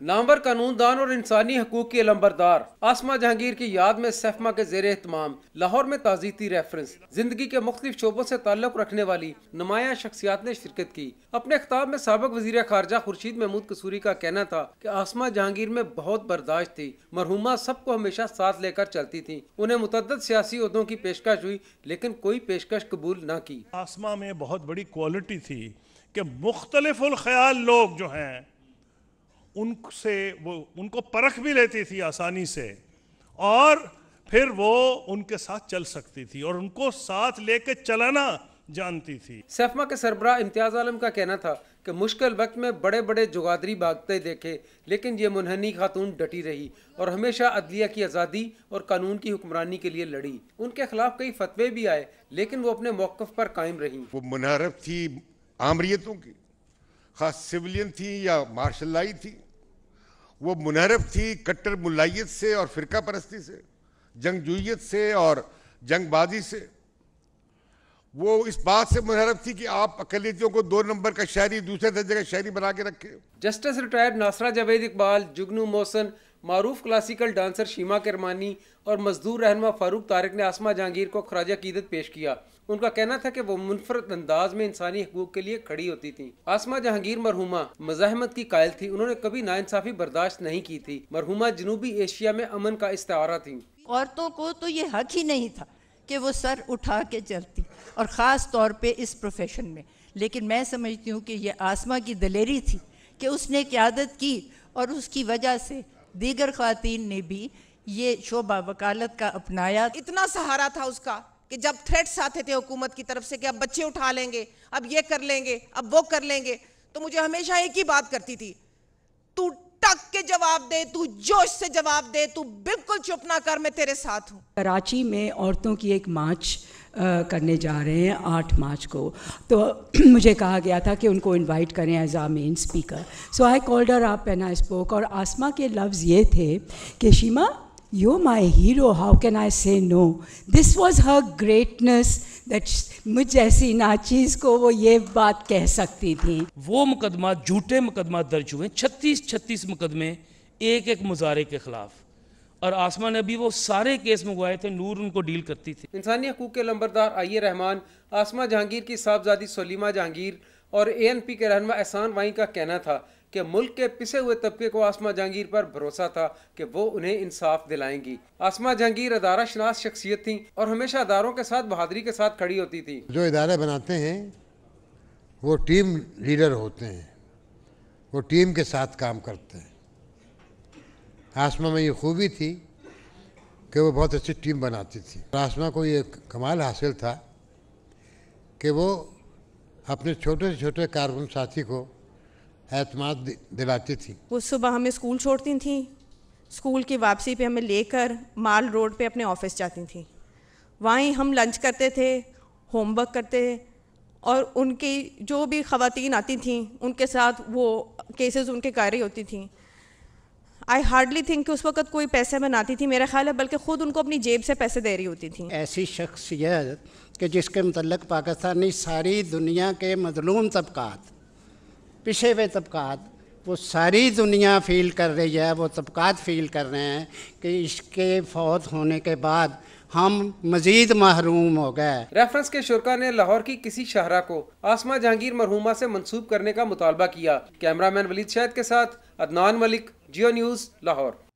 नामवर कानूनदान और इंसानी हकूक की अलंबरदार आसमा जहांगीर की याद में सेफमा के ज़ेरे एहतमाम लाहौर में ताज़ीती रेफरेंस जिंदगी के मुख्तलिफ शोबों से ताल्लुक़ रखने वाली नुमाया शख्सियात ने शिरकत की। अपने खिताब में साबिक़ वज़ीर ख़ारजा खुर्शीद महमूद कसूरी का कहना था कि आसमा जहांगीर में बहुत बर्दाश्त थी। मरहुमा सबको हमेशा साथ लेकर चलती थी। उन्हें मुतअद्दिद सियासी ओहदों की पेशकश हुई लेकिन कोई पेशकश कबूल न की। आसमा में बहुत बड़ी क्वालिटी थी कि मुख्तलिफुल ख्याल लोग जो हैं उनसे वो उनको परख भी लेती थी आसानी से और फिर वो उनके साथ चल सकती थी और उनको साथ लेके चलाना जानती थी। सेफमा के सरबराह इम्तियाज आलम का कहना था कि मुश्किल वक्त में बड़े बड़े जुगादरी भागते देखे लेकिन ये मुनहनी खातून डटी रही और हमेशा अदलिया की आज़ादी और कानून की हुक्मरानी के लिए लड़ी। उनके खिलाफ कई फतवे भी आए लेकिन वो अपने मौक़िफ़ पर कायम रही। वो मुनारफ थी आमरियतों की, खास सिविलियन थी या मार्शल लाई थी। वो मुनहरफ थी कट्टर मुलायत से और फिरका परस्ती से, जंगजूयत से और जंगबाजी से। वो इस बात से मुनहरफ थी कि आप अक़लियतों को 2 नंबर का शहरी, दूसरे दर्जे का शहरी बना के रखे। जस्टिस रिटायर्ड नासरा जावेद इकबाल, जुगनू मोहसन, मारूफ क्लासिकल डांसर शीमा किरमानी और मजदूर रहनुमा फारूक तारिक ने आसमा जहांगीर को खराज अकीदत पेश किया। उनका कहना था कि वो मुनफरद अंदाज में इंसानी हकूक के लिए खड़ी होती थी। आसमा जहांगीर मरहुमा मज़ाहमत की कायल थी। उन्होंने कभी नाइंसाफी बर्दाश्त नहीं की थी। मरहुमा जनूबी एशिया में अमन का इस्तारा थी। औरतों को तो ये हक ही नहीं था कि वो सर उठा के चलती और ख़ास तौर पे इस प्रोफेशन में। लेकिन मैं समझती हूँ कि ये आसमा की दलेरी थी कि उसने क़यादत की और उसकी वजह से दीगर ख़वातीन ने भी ये शोबा वकालत का अपनाया। इतना सहारा था उसका कि जब थ्रेट्स आते थे हुकूमत की तरफ से कि अब बच्चे उठा लेंगे, अब ये कर लेंगे, अब वो कर लेंगे, तो मुझे हमेशा एक ही बात करती थी, तू टक के जवाब दे, तू जोश से जवाब दे, तू बिल्कुल चुप ना कर, मैं तेरे साथ हूँ। कराची में औरतों की एक मार्च करने जा रहे हैं 8 मार्च को, तो मुझे कहा गया था कि उनको इनवाइट करें as a main speaker. So I called her up and I spoke और आसमा के लफ्ज़ ये थे कि शीमा, you're my hero, how can I say no? This was her greatness that मुझ जैसी नाचीज़ को वो ये बात कह सकती थी। वो मुकदमा, झूठे मुकदमा दर्ज हुए 36 मुकदमे एक एक मुजारे के खिलाफ, और आसमा ने भी वो सारे केस मंगवाए थे, नूर उनको डील करती थी। इंसानी हकूक के लंबरदार आइए रहमान, आसमा जहांगीर की साहबजादी सलीमा जहांगीर और ANP के रहनुमा एहसान वाई का कहना था कि मुल्क के पिसे हुए तबके को आसमा जहांगीर पर भरोसा था कि वो उन्हें इंसाफ दिलाएंगी। आसमा जहांगीर अदारा शनास शख्सियत थी और हमेशा अदारों के साथ बहादुरी के साथ खड़ी होती थी। जो इदारे बनाते हैं वो टीम लीडर होते हैं, वो टीम के साथ काम करते हैं। आसमा में ये खूबी थी कि वो बहुत अच्छी टीम बनाती थी। आसमा को ये कमाल हासिल था कि वो अपने छोटे से छोटे कारकुन साथी को एतमाद दिलाती थी। वो सुबह हमें स्कूल छोड़ती थी, स्कूल की वापसी पे हमें लेकर माल रोड पे अपने ऑफिस जाती थी। वहीं हम लंच करते थे, होमवर्क करते थे और उनकी जो भी ख़वातीन आती थीं उनके साथ वो केसेस उनके कर रही होती थी। आई हार्डली थिंक कि उस वक़्त कोई पैसे बनाती थी, मेरा ख्याल है बल्कि ख़ुद उनको अपनी जेब से पैसे दे रही होती थी। ऐसी शख्सियत कि जिसके मतलब पाकिस्तानी सारी दुनिया के मजलूम तबकात, पिछे हुए तबकात, वो सारी दुनिया फील कर रही है, वो तबकात फील कर रहे हैं कि इसके फौत होने के बाद हम मजीद महरूम हो गए। रेफरेंस के शुरा ने लाहौर की किसी शाहरा को आसमा जहांगीर मरहुमा से मंसूब करने का मुतालबा किया। कैमरामैन वलीद शाहिद के साथ अदनान मलिक, जियो न्यूज़, लाहौर।